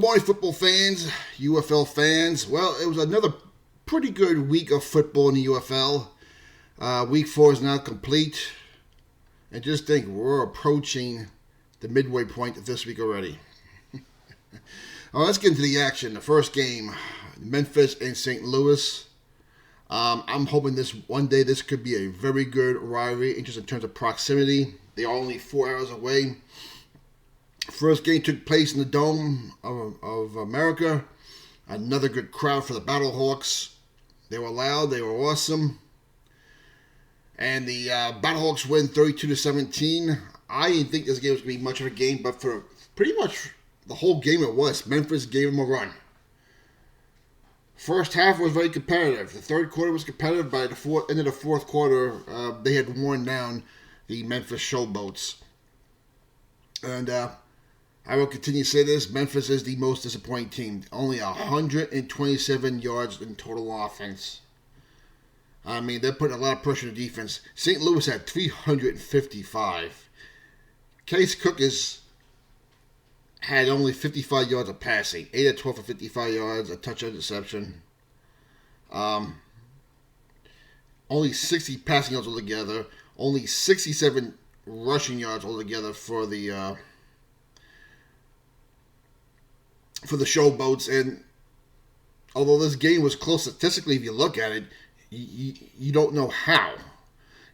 Good morning, football fans, UFL fans. Well, it was another pretty good week of football in the UFL. Week 4 is now complete. And just think, we're approaching the midway point of this week already. All right, let's get into the action. The first game, Memphis and St. Louis. I'm hoping this could be a very good rivalry, just in terms of proximity. They are only 4 hours away. First game took place in the Dome of America. Another good crowd for the Battlehawks. They were loud. They were awesome. And the Battlehawks win 32-17. I didn't think this game was going to be much of a game, but for pretty much the whole game it was. Memphis gave them a run. First half was very competitive. The third quarter was competitive. By the end of the fourth quarter, they had worn down the Memphis Showboats. And I will continue to say this. Memphis is the most disappointing team. Only 127 yards in total offense. I mean, they're putting a lot of pressure on the defense. St. Louis had 355. Case Cook had only 55 yards of passing. 8 of 12 for 55 yards, a touchdown interception. Only 60 passing yards altogether. Only 67 rushing yards altogether for the Showboats. And although this game was close statistically, if you look at it, you don't know how.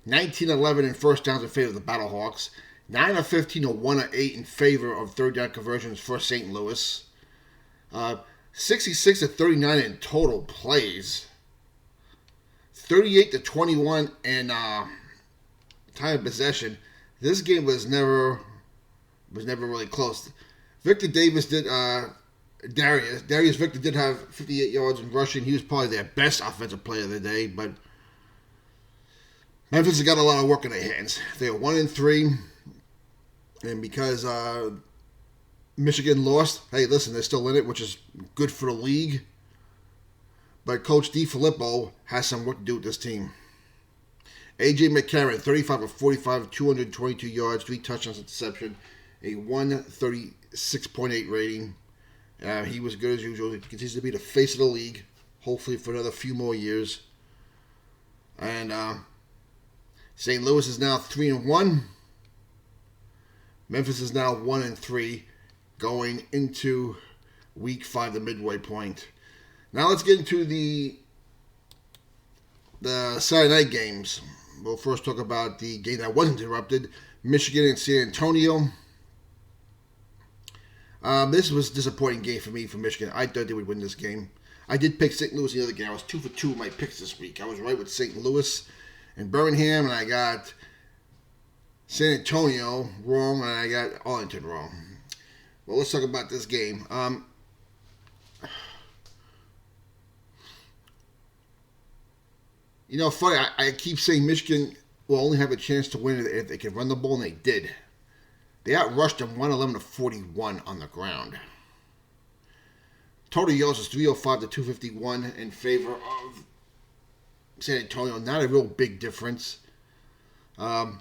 19-11 in first downs in favor of the Battlehawks. 9 of 15 or 1 of 8 in favor of third down conversions for St. Louis. 66 to 39 in total plays. 38 to 21 in time of possession. This game was never really close. Victor Davis did. Darius Victor did have 58 yards in rushing. He was probably their best offensive player of the day, but Memphis has got a lot of work in their hands. They are 1-3, and because Michigan lost, hey, listen, they're still in it, which is good for the league. But Coach DeFilippo has some work to do with this team. A.J. McCarron, 35 of 45, 222 yards, 3 touchdowns, interception, a 136.8 rating. He was good as usual. He continues to be the face of the league, hopefully for another few more years. And St. Louis is now 3-1. Memphis is now 1-3, going into Week 5, the midway point. Now let's get into the Saturday night games. We'll first talk about the game that wasn't interrupted, Michigan and San Antonio. This was a disappointing game for me for Michigan. I thought they would win this game. I did pick St. Louis the other game. I was 2 for 2 in my picks this week. I was right with St. Louis and Birmingham, and I got San Antonio wrong, and I got Arlington wrong. Well, let's talk about this game. Funny, I keep saying Michigan will only have a chance to win if they can run the ball, and they did. They outrushed them 111 to 41 on the ground. Total yards was 305 to 251 in favor of San Antonio. Not a real big difference. Quentin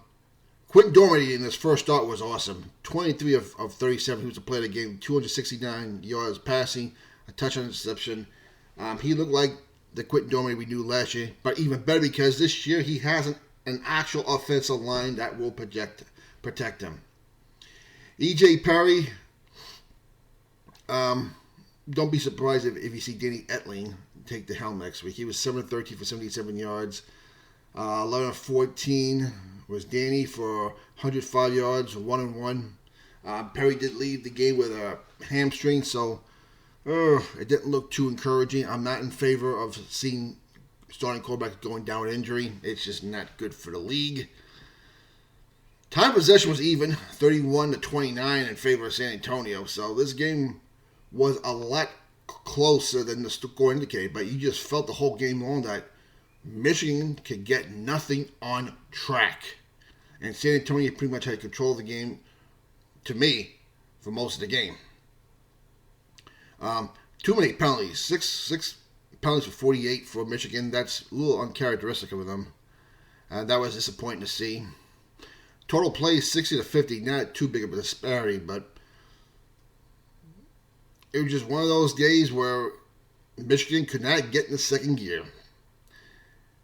Dormady in his first start was awesome. 23 of 37. He was the player of the game. 269 yards passing, a touchdown interception. He looked like the Quentin Dormady we knew last year, but even better because this year he has an actual offensive line that will protect him. E.J. Perry, don't be surprised if you see Danny Etling take the helm next week. He was 7 of 13 for 77 yards. 11 of 14 was Danny for 105 yards, 1-1. Perry did leave the game with a hamstring, so it didn't look too encouraging. I'm not in favor of seeing starting quarterbacks going down with injury. It's just not good for the league. Time possession was even, 31 to 29 in favor of San Antonio. So this game was a lot closer than the score indicated, but you just felt the whole game long that Michigan could get nothing on track. And San Antonio pretty much had control of the game, to me, for most of the game. Too many penalties. Six penalties for 48 for Michigan. That's a little uncharacteristic of them. That was disappointing to see. Total plays 60 to 50, not too big of a disparity, but it was just one of those days where Michigan could not get in the second gear.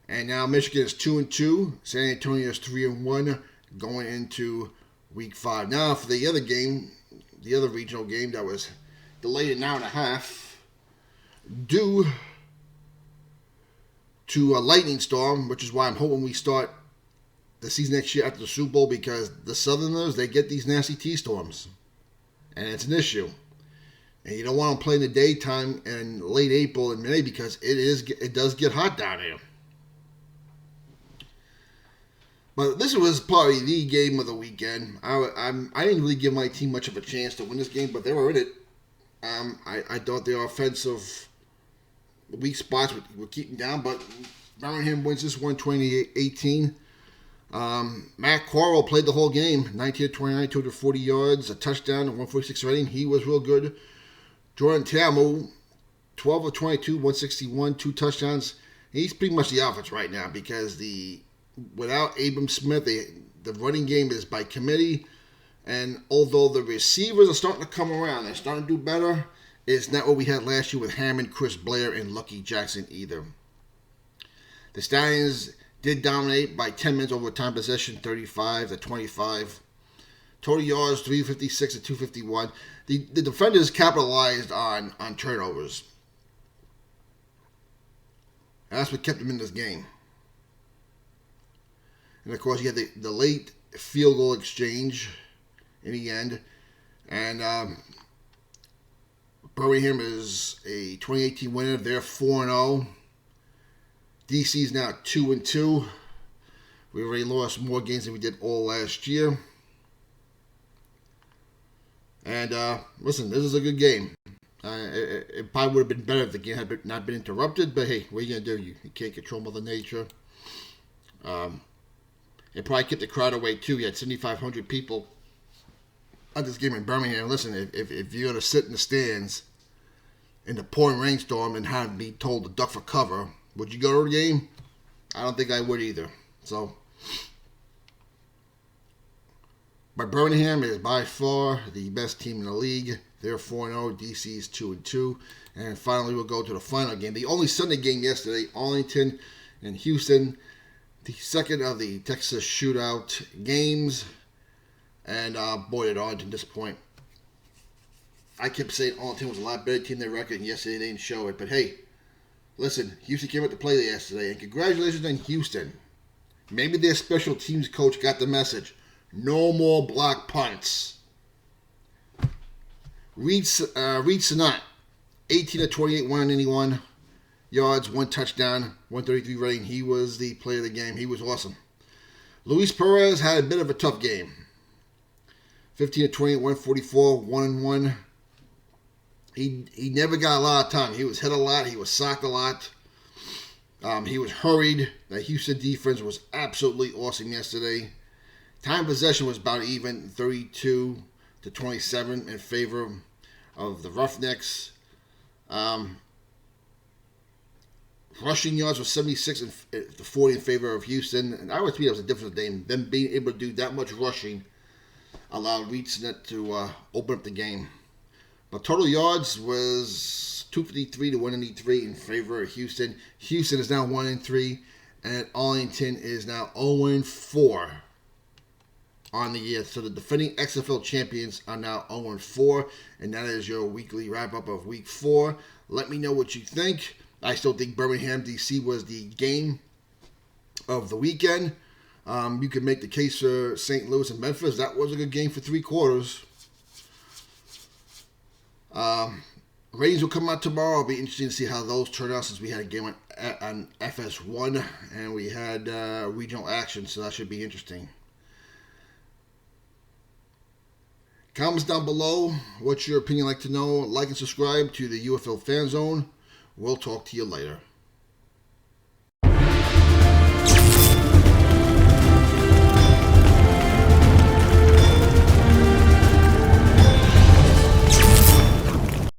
And now Michigan is 2-2. San Antonio is 3-1 going into week 5. Now for the other game, the other regional game that was delayed an hour and a half due to a lightning storm, which is why I'm hoping we start the season next year after the Super Bowl, because the Southerners, they get these nasty T-storms. And it's an issue. And you don't want to play in the daytime in late April and May because it does get hot down here. But this was probably the game of the weekend. I didn't really give my team much of a chance to win this game, but they were in it. I thought their offensive weak spots would keep them down, but Birmingham wins this one 28-18. Matt Corral played the whole game, 19-29, 240 yards, a touchdown, and 146 rating. He was real good. Jordan Ta'amu, 12 of 22, 161, 2 touchdowns. He's pretty much the offense right now because without Abram Smith, the running game is by committee. And although the receivers are starting to come around, they're starting to do better, it's not what we had last year with Hammond, Chris Blair, and Lucky Jackson either. The Stallions did dominate by 10 minutes over time possession, 35-25. Total yards, 356 to 251. The defenders capitalized on turnovers. And that's what kept them in this game. And of course, you had the late field goal exchange in the end. And Birmingham is a 2018 winner. They're 4-0. DC is now 2-2. We already lost more games than we did all last year. And listen, this is a good game. It probably would have been better if the game had not been interrupted. But hey, what are you going to do? You can't control Mother Nature. It probably kept the crowd away too. You had 7,500 people at this game in Birmingham. Listen, if you're going to sit in the stands in the pouring rainstorm and have to be told to duck for cover, would you go to the game? I don't think I would either. So, but Birmingham is by far the best team in the league. They're 4-0. DC is 2-2. And finally, we'll go to the final game. The only Sunday game yesterday, Arlington and Houston. The second of the Texas shootout games. And boy, did Arlington disappoint. I kept saying Arlington was a lot better team than their record, and yesterday they didn't show it. But hey, listen, Houston came out to play yesterday, and congratulations on Houston. Maybe their special teams coach got the message. No more block punts. Reed Sinat, 18-28, 181 yards, 1 touchdown, 133 rating. He was the player of the game. He was awesome. Luis Perez had a bit of a tough game. 15-28, 144, 1-1. He never got a lot of time. He was hit a lot. He was sacked a lot. He was hurried. The Houston defense was absolutely awesome yesterday. Time possession was about even, 32-27 in favor of the Roughnecks. Rushing yards was 76-40 in favor of Houston. And I would think that was a difference in them being able to do that much rushing allowed Reed Sinat to open up the game. But total yards was 253-193 in favor of Houston. Houston is now 1-3, and Arlington is now 0-4 on the year. So the defending XFL champions are now 0-4, and that is your weekly wrap-up of Week 4. Let me know what you think. I still think Birmingham, DC was the game of the weekend. You can make the case for St. Louis and Memphis. That was a good game for 3 quarters. Ratings will come out tomorrow. It'll be interesting to see how those turn out since we had a game on FS1 and we had regional action, so that should be interesting. Comments down below. What's your opinion? Like to know? Like and subscribe to the UFL Fan Zone. We'll talk to you later.